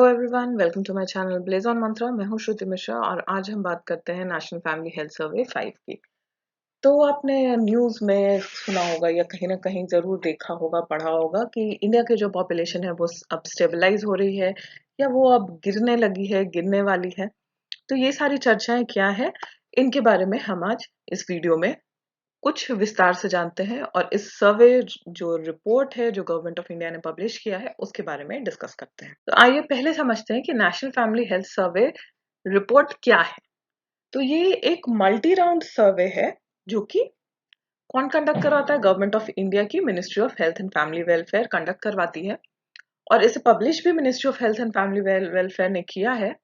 Everyone, welcome to my channel blaze on mantra. मैं हूं श्रुति मिश्रा और आज हम बात करते हैं नेशनल फैमिली हेल्थ सर्वे 5 की। तो आपने न्यूज़ में सुना होगा या कहीं ना कहीं जरूर देखा होगा, पढ़ा होगा कि इंडिया की जो पॉपुलेशन है वो अब स्टेबलाइज हो रही है या वो अब गिरने लगी है, गिरने वाली है। तो ये सारी चर्चाएं क्या है, इनके बारे में हम आज इस वीडियो में कुछ विस्तार से जानते हैं और इस सर्वे जो रिपोर्ट है जो गवर्नमेंट ऑफ इंडिया ने पब्लिश किया है उसके बारे में डिस्कस करते हैं। तो आइए पहले समझते हैं कि national family health survey report क्या है। तो ये एक मल्टी राउंड सर्वे है जो कि कौन कंडक्ट करवाता है? गवर्नमेंट ऑफ इंडिया की ministry of health and family welfare conduct करवाती है और इसे पब्लिश भी ministry of health and family welfare ने किया है।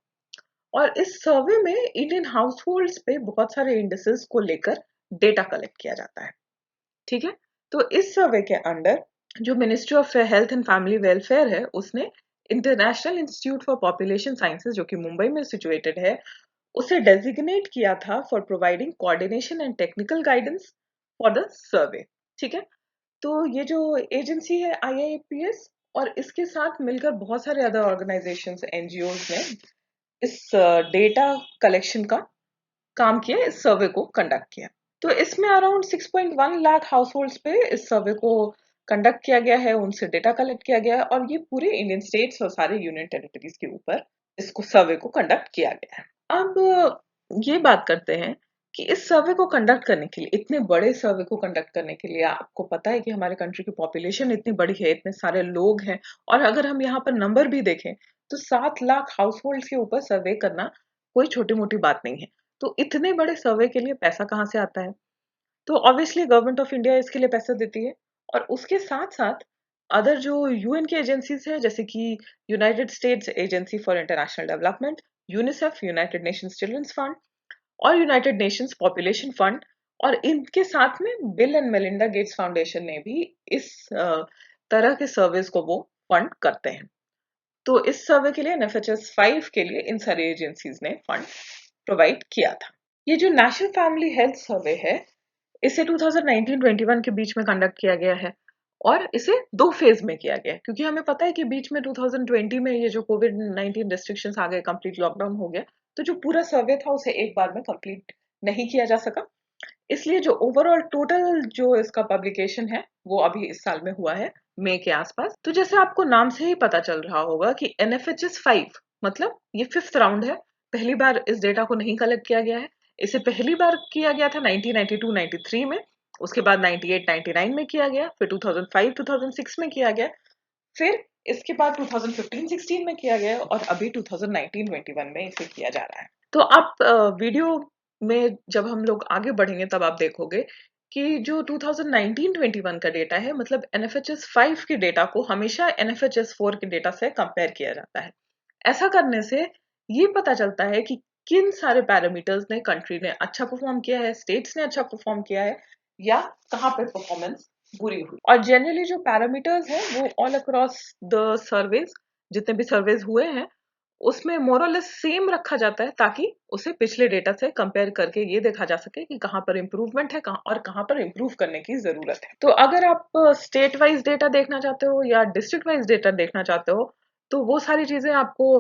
और इस सर्वे में इंडियन हाउस होल्ड्स पे बहुत सारे इंडिसेस को लेकर डेटा कलेक्ट किया जाता है। ठीक है, तो इस सर्वे के अंडर जो ministry of health and family welfare है उसने international institute for population sciences जो कि मुंबई में सिचुएटेड है उसे डेजिग्नेट किया था for providing coordination and technical guidance for the survey. ठीक है, तो ये जो एजेंसी है IIPS और इसके साथ मिलकर बहुत सारे अदर ऑर्गेनाइजेशंस, एनजीओज ने इस डेटा कलेक्शन का काम किया, इस सर्वे को कंडक्ट किया। तो इसमें अराउंड 6.1 लाख हाउस होल्ड्स पे इस सर्वे को कंडक्ट किया गया है, उनसे डेटा कलेक्ट किया गया है और ये पूरे इंडियन स्टेट्स और सारे यूनियन टेरिटरीज के ऊपर इसको सर्वे को कंडक्ट किया गया है। अब ये बात करते हैं कि इस सर्वे को कंडक्ट करने के लिए, इतने बड़े सर्वे को कंडक्ट करने के लिए, आपको पता है कि हमारे कंट्री की पॉपुलेशन इतनी बड़ी है, इतने सारे लोग हैं और अगर हम यहाँ पर नंबर भी देखें तो 7 लाख हाउस होल्ड के ऊपर सर्वे करना कोई छोटी मोटी बात नहीं है। तो इतने बड़े सर्वे के लिए पैसा कहाँ से आता है? तो ऑब्वियसली गवर्नमेंट ऑफ इंडिया इसके लिए पैसा देती है और उसके साथ साथ अदर जो यूएन की एजेंसीज है जैसे कि United States Agency for International Development, UNICEF, United Nations Children's Fund और यूनाइटेड नेशंस पॉपुलेशन फंड और इनके साथ में Bill and Melinda Gates Foundation ने भी इस तरह के सर्विस को वो फंड करते हैं। तो इस सर्वे के लिए NFHS 5 के लिए इन सारी एजेंसीज ने फंड प्रोवाइड किया था। ये जो नेशनल फैमिली हेल्थ सर्वे है इसे 2019-21 के बीच में कंडक्ट किया गया है और इसे 2 फेज में किया गया है क्योंकि हमें पता है कि बीच में 2020 में ये जो कोविड-19 रेस्ट्रिक्शंस आ गए, कंप्लीट लॉकडाउन हो गया, तो जो पूरा सर्वे था उसे एक बार में कंप्लीट नहीं किया जा सका। इसलिए जो ओवरऑल टोटल जो इसका पब्लिकेशन है वो अभी इस साल में हुआ है मई के आसपास। तो जैसे आपको नाम से ही पता चल रहा होगा कि NFHS 5 मतलब ये 5th राउंड है। पहली बार इस डेटा को नहीं कलेक्ट किया गया है। इसे पहली बार किया गया था 1992-93 में, उसके बाद 98-99 में किया गया, फिर 2005-2006 में किया गया, फिर इसके बाद 2015-16 में किया गया और अभी 2019-21 में इसे किया जा रहा है। तो आप वीडियो में जब हम लोग आगे बढ़ेंगे तब आप देखोगे कि जो 2019-21 का डेटा है मतलब NFHS 5 के डेटा को हमेशा NFHS 4 के डेटा से कंपेयर किया जाता है। ऐसा करने से ये पता चलता है कि किन सारे पैरामीटर्स ने कंट्री ने अच्छा परफॉर्म किया है, स्टेट्स ने अच्छा परफॉर्म किया है या कहाँ पे परफॉर्मेंस बुरी हुई। और जनरली जो पैरामीटर्स है वो ऑल अक्रॉस द सर्वेज, जितने भी सर्वेज हुए हैं उसमें मोर और लेस सेम रखा जाता है ताकि उसे पिछले डेटा से कंपेयर करके ये देखा जा सके कि कहाँ पर इम्प्रूवमेंट है और कहाँ पर इम्प्रूव करने की जरूरत है। तो अगर आप स्टेट वाइज डेटा देखना चाहते हो या डिस्ट्रिक्ट वाइज डेटा देखना चाहते हो तो वो सारी चीजें आपको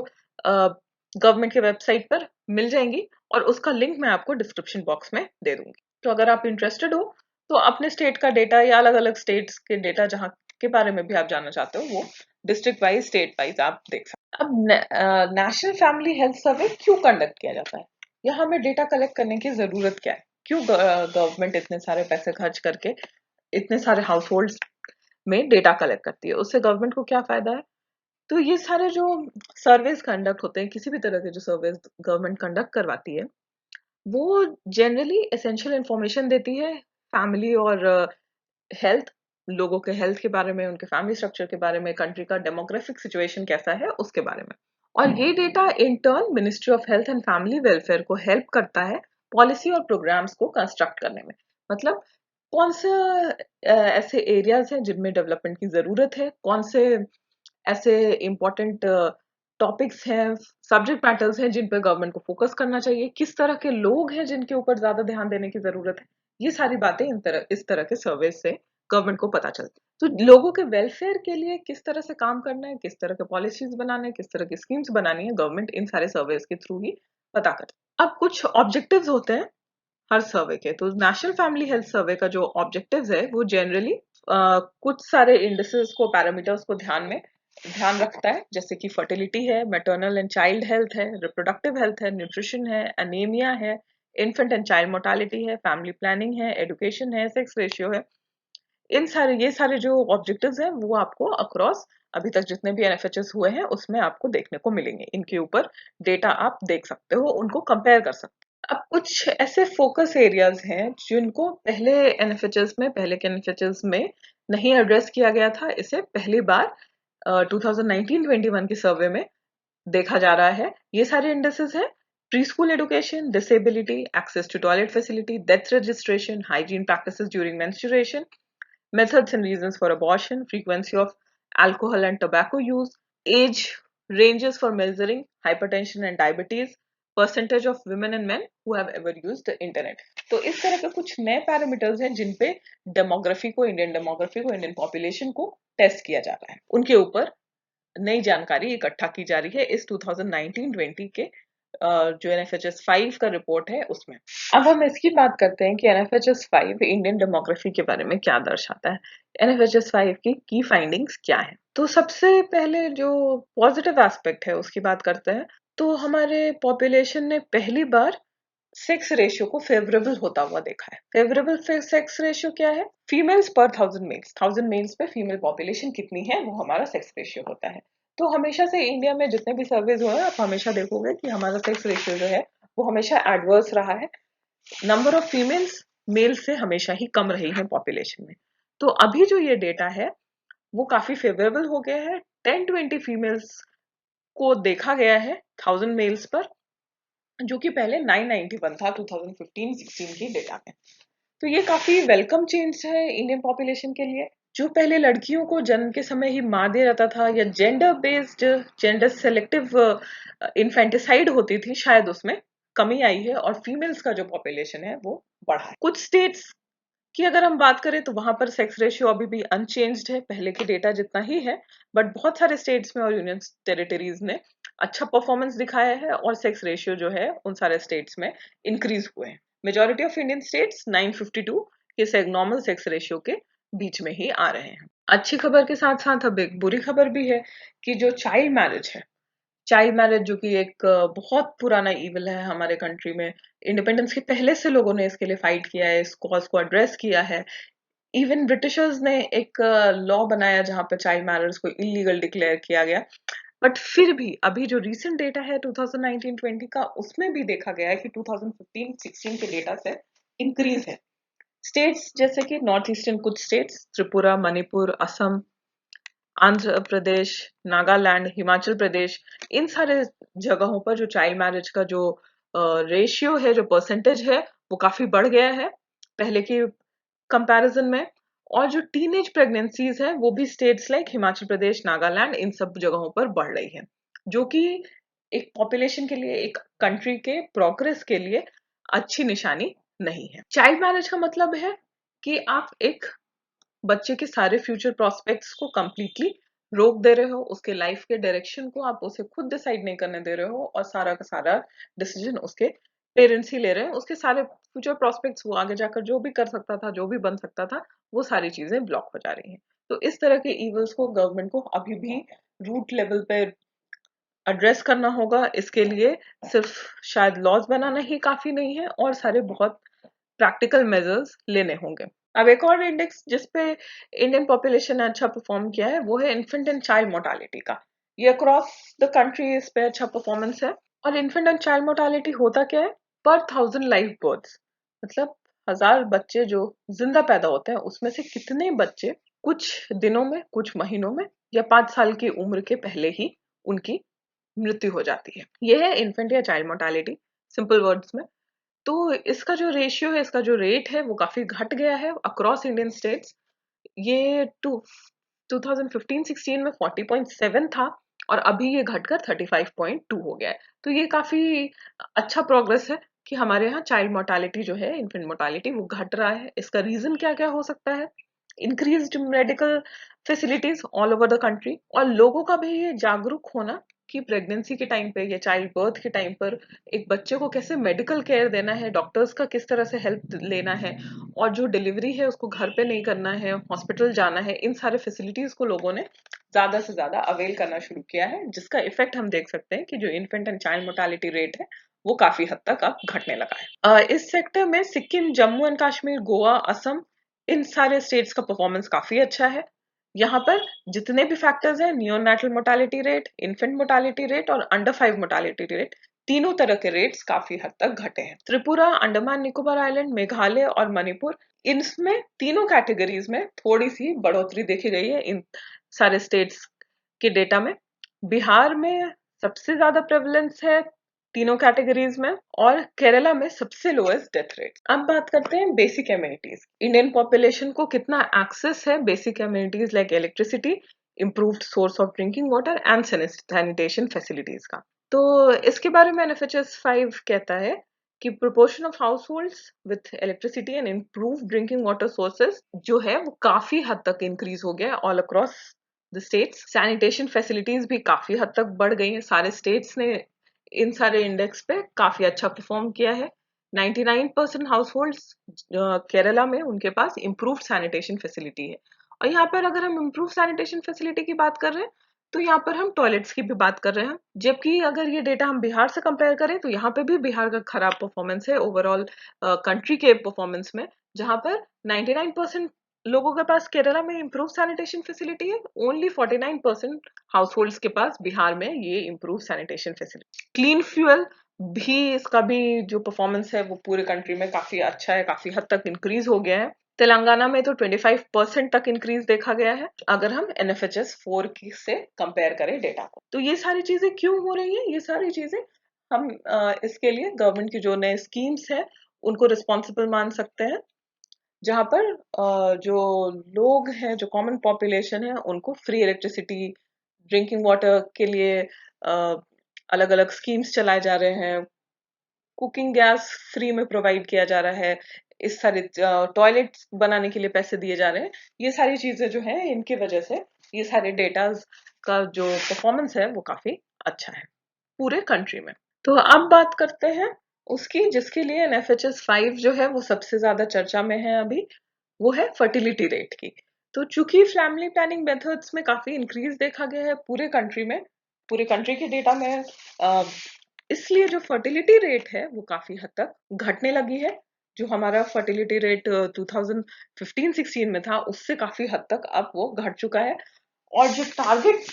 गवर्नमेंट के वेबसाइट पर मिल जाएंगी और उसका लिंक मैं आपको डिस्क्रिप्शन बॉक्स में दे दूंगी। तो अगर आप इंटरेस्टेड हो तो अपने स्टेट का डेटा या अलग अलग स्टेट्स के डेटा जहाँ के बारे में भी आप जानना चाहते हो वो डिस्ट्रिक्ट वाइज, स्टेट वाइज आप देख सकते हो। अब नेशनल फैमिली हेल्थ सर्वे क्यों कंडक्ट किया जाता है या हमें डेटा कलेक्ट करने की जरूरत क्या है? क्यों गवर्नमेंट इतने सारे पैसे खर्च करके इतने सारे हाउस होल्ड में डेटा कलेक्ट करती है? उससे गवर्नमेंट को क्या फायदा है? तो ये सारे जो सर्वेज कंडक्ट होते हैं, किसी भी तरह के जो सर्वेज गवर्नमेंट कंडक्ट करवाती है वो जनरली एसेंशियल इंफॉर्मेशन देती है फैमिली और हेल्थ, लोगों के हेल्थ के बारे में, उनके फैमिली स्ट्रक्चर के बारे में, कंट्री का डेमोग्राफिक सिचुएशन कैसा है उसके बारे में। और ये data in turn ministry of health and family welfare को हेल्प करता है पॉलिसी और प्रोग्राम्स को कंस्ट्रक्ट करने में। मतलब कौन से ऐसे एरियाज हैं जिनमें डेवलपमेंट की जरूरत है, कौन से ऐसे इम्पोर्टेंट टॉपिक्स हैं, सब्जेक्ट मैटर्स हैं जिन पर गवर्नमेंट को फोकस करना चाहिए, किस तरह के लोग हैं जिनके ऊपर ज्यादा ध्यान देने की जरूरत है, ये सारी बातें इस तरह के सर्वे से गवर्नमेंट को पता चलता है। तो लोगों के वेलफेयर के लिए किस तरह से काम करना है, किस तरह के पॉलिसीज बनाने हैं, किस तरह की स्कीम्स बनानी है, गवर्नमेंट इन सारे सर्वेज के थ्रू ही पता करती है। अब कुछ ऑब्जेक्टिव्स होते हैं हर सर्वे के। तो नेशनल फैमिली हेल्थ सर्वे का जो ऑब्जेक्टिव्स है वो जनरली कुछ सारे इंडिसेस को, पैरामीटर्स को ध्यान रखता है, जैसे कि फर्टिलिटी है, मैटरनल एंड चाइल्ड हेल्थ है, रिप्रोडक्टिव हेल्थ है, न्यूट्रिशन है, एनीमिया है, इन्फेंट एंड चाइल्ड मोर्टालिटी है, फैमिली प्लानिंग है, एजुकेशन है, सेक्स रेशियो है। ये सारे जो ऑब्जेक्टिव्स हैं वो आपको अक्रॉस अभी तक जितने भी एनएफएचएस हुए हैं उसमें आपको देखने को मिलेंगे। इनके ऊपर डेटा आप देख सकते हो, उनको कंपेयर कर सकते हो। अब कुछ ऐसे फोकस एरियाज हैं जिनको पहले के एनएफएचएस में नहीं एड्रेस किया गया था। इसे पहली बार 2019-21 की सर्वे में देखा जा रहा है। ये सारे इंडेक्सेस हैं: preschool education, disability, access to toilet facility, death registration, hygiene practices during menstruation, methods and reasons for abortion, frequency of alcohol and tobacco use, age ranges for measuring hypertension and diabetes, percentage of women and men who have ever used the internet। तो इस तरह के कुछ नए parameters हैं जिन पे Indian demography को, Indian population को टेस्ट किया जा रहा है। उनके ऊपर नई जानकारी इकट्ठा की जा रही है इस 2019-20 के जो एनएफएचएस 5 का रिपोर्ट है उसमें। अब हम इसकी बात करते हैं कि एनएफएचएस 5 इंडियन डेमोग्राफी के बारे में क्या दर्शाता है। एनएफएचएस 5 की फाइंडिंग्स क्या है? तो सबसे पहले जो पॉजिटिव एस्पेक्ट है उसकी बात करते हैं। तो हमारे पॉपुलेशन ने पहली बार सेक्स रेशियो को फेवरेबल होता हुआ देखा है। फेवरेबल सेक्स रेशियो क्या है? फीमेल्स पर 1000 मेल्स पे फीमेल पॉपुलेशन कितनी है वो हमारा सेक्स रेशियो होता है। तो हमेशा से इंडिया में जितने भी सर्वेज हुए हैं आप हमेशा देखोगे कि हमारा सेक्स रेशियो जो है वो हमेशा एडवर्स रहा है। नंबर ऑफ फीमेल्स मेल से हमेशा ही कम रही है पॉपुलेशन में। तो अभी जो ये डेटा है वो काफी फेवरेबल हो गया है। 10-20 फीमेल्स को देखा गया है 1000 मेल्स पर, जो कि पहले 991 था 2015-16 की डेटा में। तो ये काफी वेलकम चेंज है इंडियन पॉपुलेशन के लिए। जो पहले लड़कियों को जन्म के समय ही मार दिया जाता था या जेंडर सेलेक्टिव इन्फेंटिसाइड होती थी, शायद उसमें कमी आई है और फीमेल्स का जो पॉपुलेशन है वो बढ़ा है। कुछ स्टेट्स की अगर हम बात करें तो वहां पर सेक्स रेशियो अभी भी अनचेंज्ड है, पहले के डेटा जितना ही है। बट बहुत सारे स्टेट्स में और यूनियन टेरिटरीज ने अच्छा परफॉर्मेंस दिखाया है और सेक्स रेशियो जो है उन सारे स्टेट्स में इंक्रीज हुए हैं। मेजॉरिटी ऑफ इंडियन स्टेट्स 952 के नॉर्मल सेक्स रेशियो के बीच में ही आ रहे हैं। अच्छी खबर के साथ साथ अब एक बुरी खबर भी है कि जो चाइल्ड मैरिज जो कि एक बहुत पुराना इविल है हमारे कंट्री में। इंडिपेंडेंस के पहले से लोगों ने इसके लिए फाइट किया है, इस कॉज को एड्रेस किया है। इवन ब्रिटिशर्स ने एक लॉ बनाया जहां पर चाइल्ड मैरिज को इलीगल डिक्लेयर किया गया। बट फिर भी अभी जो रीसेंट डेटा है 2019-20 का उसमें भी देखा गया है कि 2015-16 के डेटा से इंक्रीज है। स्टेट्स जैसे कि नॉर्थ ईस्टर्न कुछ स्टेट्स, त्रिपुरा, मणिपुर, असम, आंध्र प्रदेश, नागालैंड, हिमाचल प्रदेश, इन सारे जगहों पर जो चाइल्ड मैरिज का जो रेशियो है, जो परसेंटेज है वो काफी बढ़ गया है पहले की कंपैरिजन में। और जो टीनेज प्रेगनेंसीज है वो भी स्टेट्स लाइक हिमाचल प्रदेश, नागालैंड, इन सब जगहों पर बढ़ रही है, जो कि एक पॉपुलेशन के लिए, एक कंट्री के प्रोग्रेस के लिए अच्छी निशानी नहीं है। चाइल्ड मैरिज का मतलब है कि आप एक बच्चे के सारे फ्यूचर प्रोस्पेक्ट्स को कंप्लीटली रोक दे रहे हो, उसके लाइफ के डायरेक्शन को आप उसे खुद डिसाइड नहीं करने दे रहे हो और सारा का सारा डिसीजन उसके पेरेंट्स ही ले रहे हैं। उसके सारे फ्यूचर प्रोस्पेक्ट्स, वो आगे जाकर जो भी कर सकता था, जो भी बन सकता था, वो सारी चीजें ब्लॉक हो जा रही हैं। तो इस तरह के इवल्स को गवर्नमेंट को अभी भी रूट लेवल पे एड्रेस करना होगा। इसके लिए सिर्फ शायद लॉज बनाना ही काफी नहीं है और सारे बहुत प्रैक्टिकल मेजर्स लेने होंगे। अब एक और इंडेक्स जिसपे इंडियन पॉपुलेशन ने अच्छा परफॉर्म किया है वो है इन्फेंट एंड चाइल्ड मोर्टालिटी का। ये अक्रॉस द कंट्री इस पे अच्छा परफॉर्मेंस है। और इन्फेंट एंड चाइल्ड मोर्टालिटी होता क्या है? पर 1000 लाइव बर्थ्स, मतलब 1000 बच्चे जो जिंदा पैदा होते हैं उसमें से कितने बच्चे कुछ दिनों में, कुछ महीनों में या 5 साल की उम्र के पहले ही उनकी मृत्यु हो जाती है। यह है इन्फेंट या चाइल्ड मोर्टालिटी सिंपल वर्ड्स में। तो इसका जो रेशियो है, इसका जो रेट है वो काफी घट गया है अक्रॉस इंडियन स्टेट्स। ये 2015-16 में 40.7 था और अभी ये घटकर 35.2 हो गया है। तो ये काफी अच्छा प्रोग्रेस है कि हमारे यहाँ चाइल्ड मोर्टालिटी जो है, इन्फेंट मोर्टालिटी, वो घट रहा है। इसका रीजन क्या क्या हो सकता है? Increased medical facilities all over the country, और लोगों का भी ये जागरूक होना कि प्रेगनेंसी के टाइम पे या चाइल्ड बर्थ के टाइम पर एक बच्चे को कैसे मेडिकल केयर देना है, डॉक्टर्स का किस तरह से हेल्प लेना है, और जो डिलीवरी है उसको घर पे नहीं करना है, हॉस्पिटल जाना है, इन सारे फैसिलिटीज को लोगों ने ज्यादा से ज्यादा अवेल करना शुरू किया है, जिसका इफेक्ट हम देख सकते हैं कि जो infant and child mortality rate है वो काफी हद तक अब घटने लगा है। इस सेक्टर में सिक्किम, जम्मू एंड कश्मीर, गोवा, असम, इन सारे स्टेट्स का परफॉर्मेंस काफी अच्छा है। यहाँ पर जितने भी फैक्टर्स हैं, neonatal mortality rate, infant mortality rate और अंडर 5 मोर्टालिटी रेट, तीनों तरह के रेट्स काफी हद तक घटे हैं। त्रिपुरा, अंडमान निकोबार आइलैंड, मेघालय और मणिपुर, इनमें तीनों कैटेगरीज में थोड़ी सी बढ़ोतरी देखी गई है इन सारे स्टेट्स के डेटा में। बिहार में सबसे ज्यादा प्रेवलेंस है तीनों कैटेगरीज में, और केरला में सबसे लोएस्ट डेथ रेट। अब बात करते हैं बेसिक एमिनिटीज। इंडियन पॉपुलेशन को कितना एक्सेस है basic amenities like electricity, improved source of drinking water and sanitation facilities का। तो इसके बारे में एनएफएचएस 5 कहता है कि proportion of house holds with electricity and improve drinking water sources जो है वो काफी हद तक इंक्रीज हो गया all across the states. Sanitation facilities भी काफी हद तक बढ़ गई हैं, सारे स्टेट्स ने इन सारे इंडेक्स पे काफी अच्छा परफॉर्म किया है। 99% हाउस होल्ड्स केरला में उनके पास इम्प्रूव सैनिटेशन फैसिलिटी है। और यहाँ पर अगर हम इम्प्रूव सैनिटेशन फैसिलिटी की बात कर रहे हैं तो यहाँ पर हम टॉयलेट्स की भी बात कर रहे हैं, जबकि अगर ये डेटा हम बिहार से कंपेयर करें तो यहाँ पे भी बिहार का खराब परफॉर्मेंस है ओवरऑल कंट्री के परफॉर्मेंस में, जहाँ पर 99% लोगों के पास केरला में इम्प्रूव सैनिटेशन फैसिलिटी है, ओनली 49% हाउस होल्ड्स के पास बिहार में ये improve sanitation facility. Clean fuel भी, इसका भी जो परफॉर्मेंस है वो पूरे कंट्री में काफी अच्छा है, काफी हद तक इंक्रीज हो गया है। तेलंगाना में तो 25% तक इंक्रीज देखा गया है अगर हम एनएफएचएस 4 की से कंपेयर करें डेटा को। तो ये सारी चीजें क्यों हो रही है, ये सारी चीजें हम इसके लिए गवर्नमेंट की जो नए स्कीम्स है उनको रिस्पॉन्सिबल मान सकते हैं, जहां पर जो लोग हैं, जो कॉमन पॉपुलेशन है, उनको फ्री इलेक्ट्रिसिटी, ड्रिंकिंग वाटर के लिए अलग अलग स्कीम्स चलाए जा रहे हैं, कुकिंग गैस फ्री में प्रोवाइड किया जा रहा है, इस सारे टॉयलेट बनाने के लिए पैसे दिए जा रहे हैं। ये सारी चीजें जो है इनकी वजह से ये सारे डेटाज का जो परफॉर्मेंस है वो काफी अच्छा है पूरे कंट्री में। तो अब बात करते हैं उसकी जिसके लिए एनएफएचएस 5 जो है वो सबसे ज्यादा चर्चा में है अभी, वो है फर्टिलिटी रेट की। तो चूंकि फैमिली प्लानिंग मेथड्स में काफी इंक्रीज देखा गया है पूरे कंट्री में, पूरे कंट्री के डेटा में, इसलिए जो फर्टिलिटी रेट है वो काफी हद तक घटने लगी है। जो हमारा फर्टिलिटी रेट 2015-16 में था उससे काफी हद तक अब वो घट चुका है। और जो टारगेट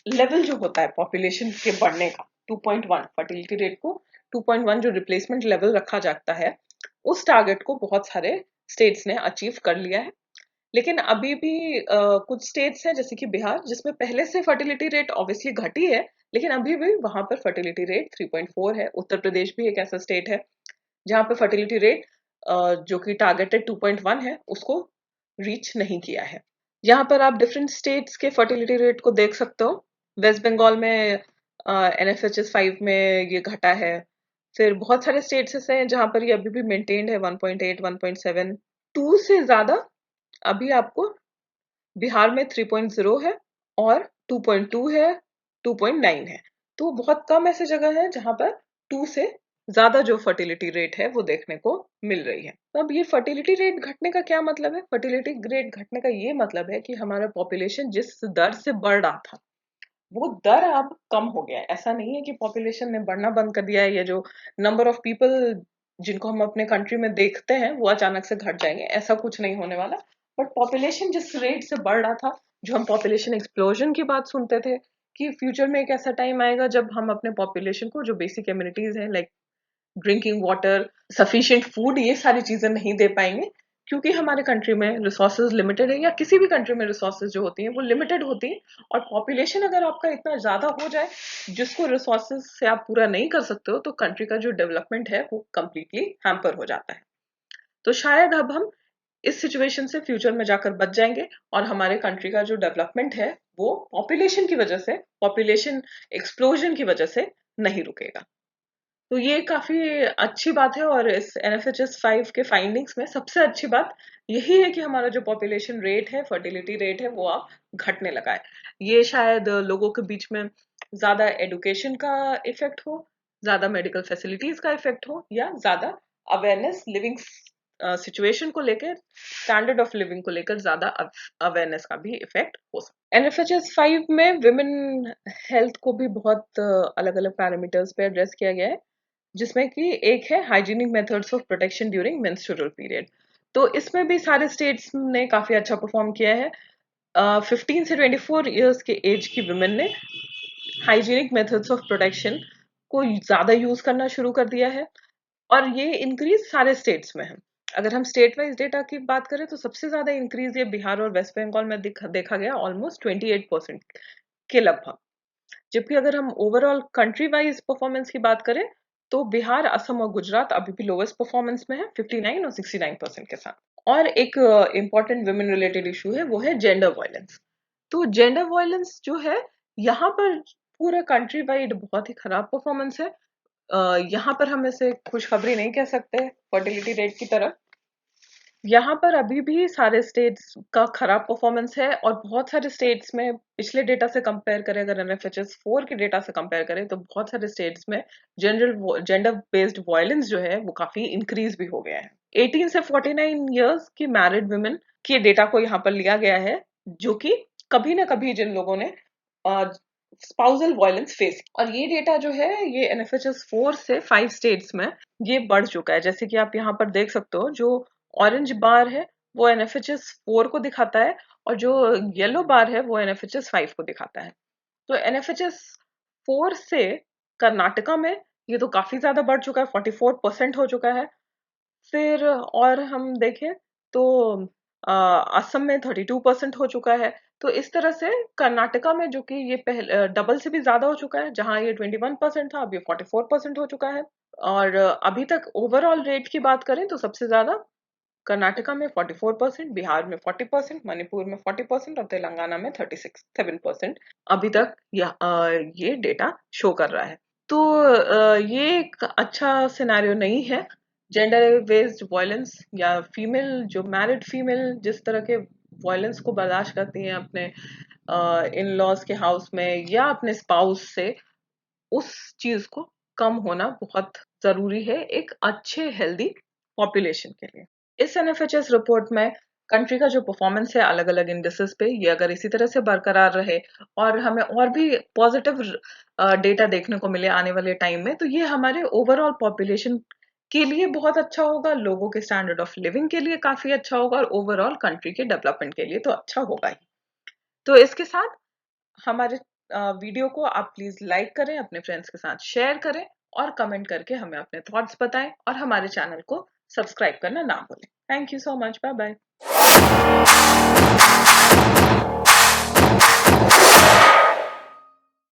लेवल जो होता है पॉपुलेशन के बढ़ने का 2.1, फर्टिलिटी रेट को 2.1 जो रिप्लेसमेंट लेवल रखा जाता है, उस टारगेट को बहुत सारे स्टेट्स ने अचीव कर लिया है। लेकिन अभी भी कुछ स्टेट्स हैं जैसे कि बिहार, जिसमें पहले से फर्टिलिटी रेट ऑब्वियसली घटी है, लेकिन अभी भी वहां पर फर्टिलिटी रेट 3.4 है। उत्तर प्रदेश भी एक ऐसा स्टेट है जहां पर फर्टिलिटी रेट जो कि टारगेटेड 2.1 है उसको रीच नहीं किया है। यहाँ पर आप डिफरेंट स्टेट्स के फर्टिलिटी रेट को देख सकते हो। वेस्ट बंगाल में एनएफएचएस 5 में ये घटा है। फिर बहुत सारे स्टेट्स ऐसे हैं जहां पर ये अभी भी मेंटेन्ड है 1.8, 1.7। 2 से ज्यादा अभी आपको बिहार में 3.0 है, और 2.2 है, 2.9 है। तो बहुत कम ऐसी जगह है जहां पर 2 से ज्यादा जो फर्टिलिटी रेट है वो देखने को मिल रही है। तो अब ये फर्टिलिटी रेट घटने का क्या मतलब है? फर्टिलिटी रेट घटने का ये मतलब है कि हमारा पॉपुलेशन जिस दर से बढ़ रहा था वो दर अब कम हो गया है। ऐसा नहीं है कि पॉपुलेशन ने बढ़ना बंद कर दिया है, या जो नंबर ऑफ पीपल जिनको हम अपने कंट्री में देखते हैं वो अचानक से घट जाएंगे, ऐसा कुछ नहीं होने वाला। बट पॉपुलेशन जिस रेट से बढ़ रहा था, जो हम पॉपुलेशन एक्सप्लोजन की बात सुनते थे कि फ्यूचर में एक ऐसा टाइम आएगा जब हम अपने पॉपुलेशन को जो बेसिक एम्यूनिटीज है like drinking water, sufficient food, ये सारी चीजें नहीं दे पाएंगे, क्योंकि हमारे कंट्री में रिसोर्सेज लिमिटेड है, या किसी भी कंट्री में रिसोर्सेज जो होती हैं वो लिमिटेड होती हैं। और पॉपुलेशन अगर आपका इतना ज्यादा हो जाए जिसको रिसोर्सेज से आप पूरा नहीं कर सकते हो, तो कंट्री का जो डेवलपमेंट है वो कंप्लीटली हैम्पर हो जाता है। तो शायद अब हम इस सिचुएशन से फ्यूचर में जाकर बच जाएंगे, और हमारे कंट्री का जो डेवलपमेंट है वो पॉपुलेशन की वजह से, पॉपुलेशन एक्सप्लोजन की वजह से नहीं रुकेगा। तो ये काफ़ी अच्छी बात है और इस एनएफएचएस 5 के फाइंडिंग्स में सबसे अच्छी बात यही है कि हमारा जो पॉपुलेशन रेट है, फर्टिलिटी रेट है, वो अब घटने लगा है। ये शायद लोगों के बीच में ज़्यादा एजुकेशन का इफ़ेक्ट हो, ज़्यादा मेडिकल फैसिलिटीज़ का इफ़ेक्ट हो या ज़्यादा अवेयरनेस लिविंग सिचुएशन को लेकर, स्टैंडर्ड ऑफ लिविंग को लेकर ज़्यादा अवेयरनेस का भी इफ़ेक्ट हो सकता है। एनएफएचएस 5 में विमेन हेल्थ को भी बहुत अलग-अलग पैरामीटर्स पे एड्रेस किया गया है। जिसमें कि एक है hygienic methods of protection during menstrual period. तो इसमें भी सारे स्टेट्स ने काफी अच्छा परफॉर्म किया है। 15 से 24 इयर्स के एज की वुमेन ने हाइजीनिक मेथड्स ऑफ प्रोटेक्शन को ज्यादा यूज करना शुरू कर दिया है और ये इंक्रीज सारे स्टेट्स में है। अगर हम स्टेट वाइज डेटा की बात करें तो सबसे ज्यादा इंक्रीज ये बिहार और वेस्ट बंगाल में देखा गया, ऑलमोस्ट 28% के लगभग। जबकि अगर हम ओवरऑल कंट्री वाइज परफॉर्मेंस की बात करें तो बिहार, असम और गुजरात अभी भी लोवेस्ट परफॉर्मेंस में है 59 और 69% के साथ। और एक इम्पॉर्टेंट वुमेन रिलेटेड इशू है, वो है जेंडर वायलेंस। तो जेंडर वायलेंस जो है यहाँ पर पूरा कंट्री वाइड बहुत ही खराब परफॉर्मेंस है। यहाँ पर हम इसे खुशखबरी नहीं कह सकते फर्टिलिटी रेट की तरह। यहाँ पर अभी भी सारे स्टेट्स का खराब परफॉर्मेंस है और बहुत सारे स्टेट्स में पिछले डेटा से कंपेयर करें, अगर एनएफएचएस 4 के डेटा से कंपेयर करें तो बहुत सारे स्टेट्स में जेंडर बेस्ड वायलेंस जो है वो काफी इंक्रीज भी हो गया है। 18 से 49 इयर्स की मैरिड वुमेन के डेटा को यहाँ पर लिया गया है, जो कि कभी ना कभी जिन लोगों ने स्पाउसल वायलेंस फेस, और ये डेटा जो है ये एनएफएचएस 4 से 5 स्टेट्स में ये बढ़ चुका है। जैसे कि आप यहाँ पर देख सकते हो, जो ऑरेंज बार है वो एनएफएचएस 4 को दिखाता है और जो येलो बार है वो एनएफएचएस 5 को दिखाता है। तो एनएफएचएस 4 से कर्नाटका में ये तो काफी ज्यादा बढ़ चुका है, 44% हो चुका है। फिर और हम देखें तो असम में 32% हो चुका है। तो इस तरह से कर्नाटका में, जो कि ये पहले डबल से भी ज्यादा हो चुका है, जहां ये 21% था अब ये 44% हो चुका है। और अभी तक ओवरऑल रेट की बात करें तो सबसे ज्यादा कर्नाटका में 44%, बिहार में 40%, मणिपुर में 40% और तेलंगाना में 37% अभी तक ये डेटा शो कर रहा है। तो ये एक अच्छा सिनेरियो नहीं है। जेंडर बेस्ड वायलेंस या फीमेल, जो मैरिड फीमेल जिस तरह के वायलेंस को बर्दाश्त करती हैं अपने इन लॉज के हाउस में या अपने स्पाउस से, उस चीज को कम होना बहुत जरूरी है एक अच्छे हेल्दी पॉपुलेशन के लिए। इस एनएफएचएस रिपोर्ट में कंट्री का जो परफॉर्मेंस है अलग अलग इंडेक्सेस पे, ये अगर इसी तरह से बरकरार रहे और हमें और भी पॉजिटिव डेटा देखने को मिले आने वाले टाइम में, तो ये हमारे ओवरऑल पॉपुलेशन के लिए बहुत अच्छा होगा, लोगों के स्टैंडर्ड ऑफ लिविंग के लिए काफी अच्छा होगा और ओवरऑल कंट्री के डेवलपमेंट के लिए तो अच्छा होगा ही। तो इसके साथ हमारे वीडियो को आप प्लीज लाइक करें, अपने फ्रेंड्स के साथ शेयर करें और कमेंट करके हमें अपने थॉट्स बताएं और हमारे चैनल को सब्सक्राइब करना ना भूलें। Thank you so much, bye bye.